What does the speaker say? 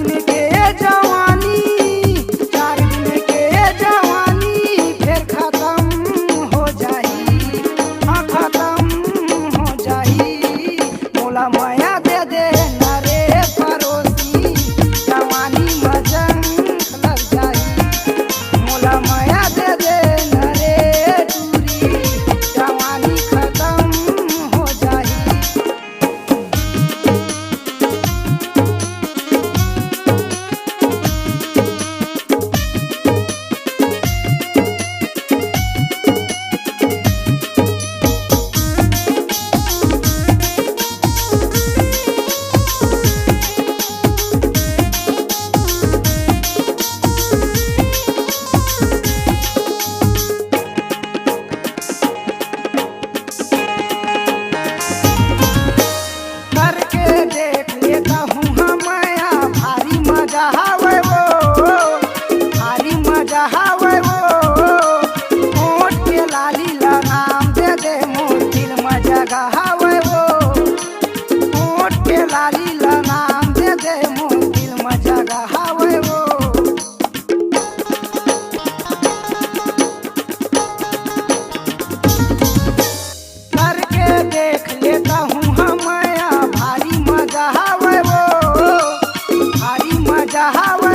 दिन के जवानी, 4 दिन के जवानी फिर खत्म हो जाई, हाँ खत्म हो जाई। मोला माया दे दे न रे पड़ोसी, जवानी में जंग लग जाई। मोला माया दे दे न रे दूरी, जवानी खत्म हो जाई। करके देख लेता हूँ हाँ माया, भारी मजा आवे वो, भारी मजा आवे वो। होठ के लाली ला नाम दे दे मोर दिल में जगह आवे वो, होठ के लाली ला नाम दे दे मोर दिल में जगह आवे वो। करके देख लेता हूँ हाँ माया, भारी मजा आवे वो, भारी मजा आवे।